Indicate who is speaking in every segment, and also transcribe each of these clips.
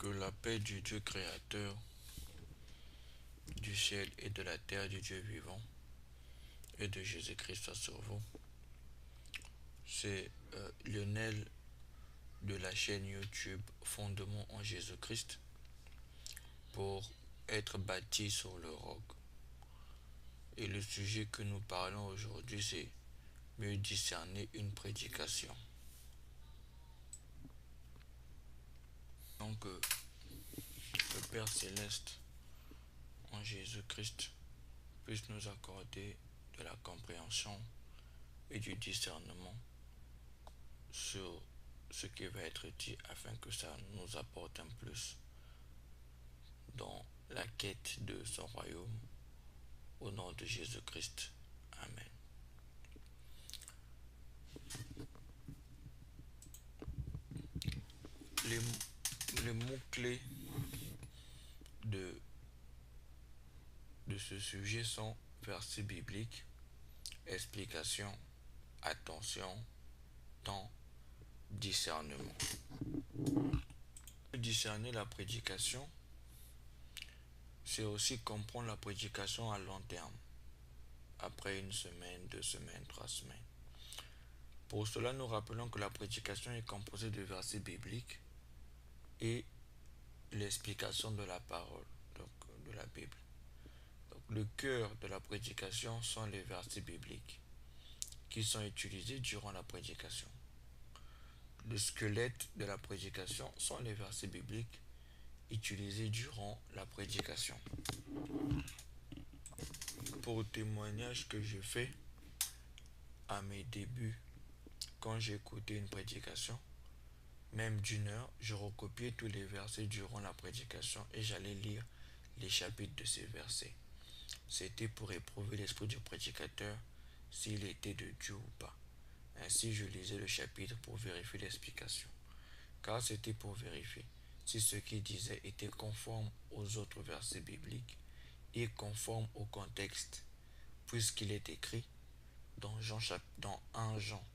Speaker 1: Que la paix du Dieu créateur du ciel et de la terre, du Dieu vivant et de Jésus-Christ soit sur vous. C'est Lionel de la chaîne YouTube Fondement en Jésus-Christ pour être bâti sur le roc. Et le sujet que nous parlons aujourd'hui, c'est mieux discerner une prédication. Donc, le Père Céleste en Jésus-Christ puisse nous accorder de la compréhension et du discernement sur ce qui va être dit afin que ça nous apporte un plus dans la quête de son royaume au nom de Jésus-Christ. Amen. Les mots-clés de, de ce sujet sont versets bibliques, explication, attention, temps, discernement. Discerner la prédication, c'est aussi comprendre la prédication à long terme, après une semaine, 2 semaines, 3 semaines. Pour cela, nous rappelons que la prédication est composée de versets bibliques et l'explication de la parole, donc de la Bible. Donc, le cœur de la prédication sont les versets bibliques qui sont utilisés durant la prédication. Le squelette de la prédication sont les versets bibliques utilisés durant la prédication. Pour le témoignage que je fais à mes débuts, quand j'écoutais une prédication, même d'1 heure, je recopiais tous les versets durant la prédication et j'allais lire les chapitres de ces versets. C'était pour éprouver l'esprit du prédicateur s'il était de Dieu ou pas. Ainsi, je lisais le chapitre pour vérifier l'explication, car c'était pour vérifier si ce qu'il disait était conforme aux autres versets bibliques et conforme au contexte, puisqu'il est écrit dans 1 Jean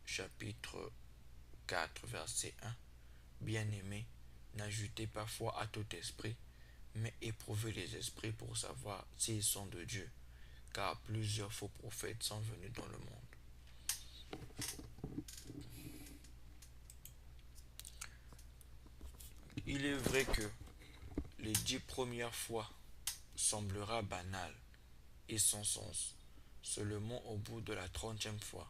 Speaker 1: chapitre 4 verset 1, bien-aimés, n'ajoutez pas foi à tout esprit, mais éprouvez les esprits pour savoir s'ils sont de Dieu, car plusieurs faux prophètes sont venus dans le monde. Il est vrai que les 10 premières fois semblera banal et sans sens. Seulement au bout de la 30e fois,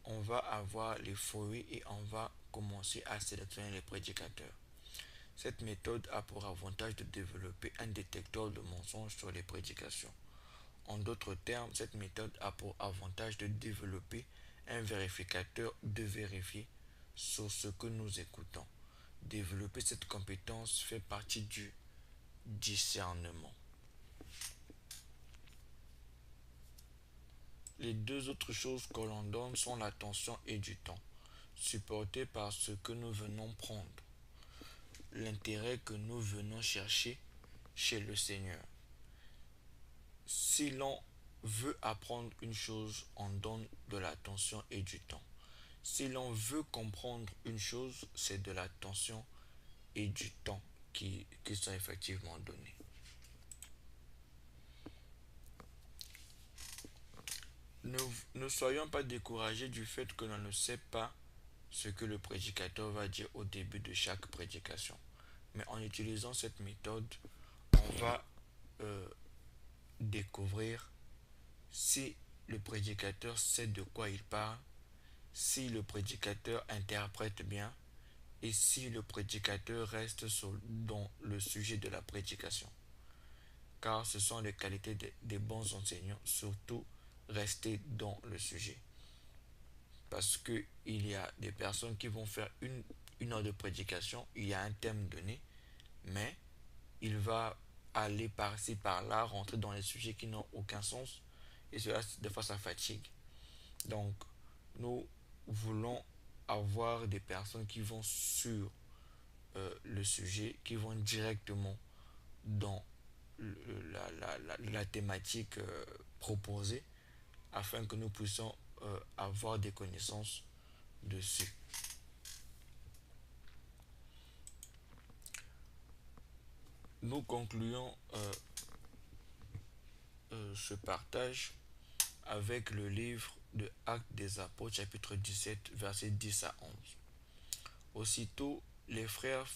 Speaker 1: on va avoir les fruits et on va commencer à sélectionner les prédicateurs. Cette méthode a pour avantage de développer un détecteur de mensonges sur les prédications. En d'autres termes, cette méthode a pour avantage de développer un vérificateur de vérifier sur ce que nous écoutons. Développer cette compétence fait partie du discernement. Les deux autres choses que l'on donne sont l'attention et du temps, supportés par ce que nous venons prendre, l'intérêt que nous venons chercher chez le Seigneur. Si l'on veut apprendre une chose, on donne de l'attention et du temps. Si l'on veut comprendre une chose, c'est de l'attention et du temps qui sont effectivement donnés. Ne soyons pas découragés du fait que l'on ne sait pas ce que le prédicateur va dire au début de chaque prédication. Mais en utilisant cette méthode, on va découvrir si le prédicateur sait de quoi il parle, si le prédicateur interprète bien et si le prédicateur reste dans le sujet de la prédication. Car ce sont les qualités des bons enseignants, surtout rester dans le sujet. Parce qu'il y a des personnes qui vont faire une heure de prédication, il y a un thème donné, mais il va aller par-ci, par-là, rentrer dans les sujets qui n'ont aucun sens, et cela, des fois, ça fatigue. Donc, nous voulons avoir des personnes qui vont sur le sujet, qui vont directement dans la thématique proposée, afin que nous puissions avoir des connaissances dessus. Nous concluons ce partage avec le livre de Actes des Apôtres, chapitre 17, versets 10 à 11. Aussitôt, les frères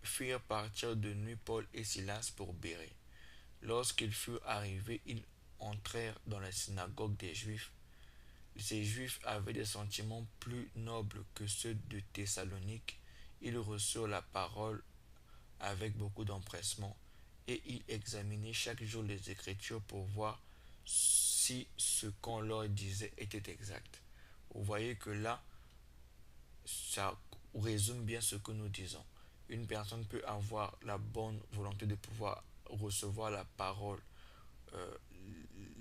Speaker 1: firent partir de nuit Paul et Silas pour Bérée. Lorsqu'ils furent arrivés, ils entrèrent dans la synagogue des Juifs. Ces Juifs avaient des sentiments plus nobles que ceux de Thessalonique. Ils reçurent la parole avec beaucoup d'empressement et ils examinaient chaque jour les Écritures pour voir si ce qu'on leur disait était exact. Vous voyez que là, ça résume bien ce que nous disons. Une personne peut avoir la bonne volonté de pouvoir recevoir la parole, euh,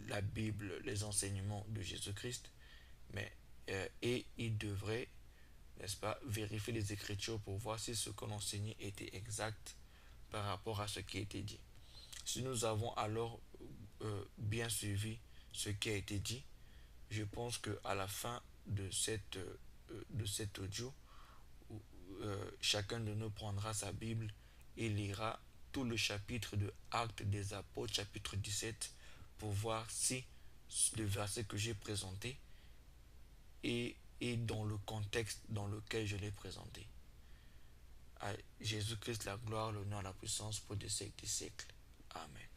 Speaker 1: la Bible, les enseignements de Jésus-Christ, mais et il devrait, n'est-ce pas, vérifier les Écritures pour voir si ce qu'on enseignait était exact par rapport à ce qui a été dit. Si nous avons alors bien suivi ce qui a été dit, je pense qu'à la fin de cet audio, chacun de nous prendra sa Bible et lira tout le chapitre de Actes des Apôtres, chapitre 17, pour voir si le verset que j'ai présenté est dans le contexte dans lequel je l'ai présenté. À Jésus-Christ la gloire, l'honneur, la puissance pour des siècles des siècles. Amen.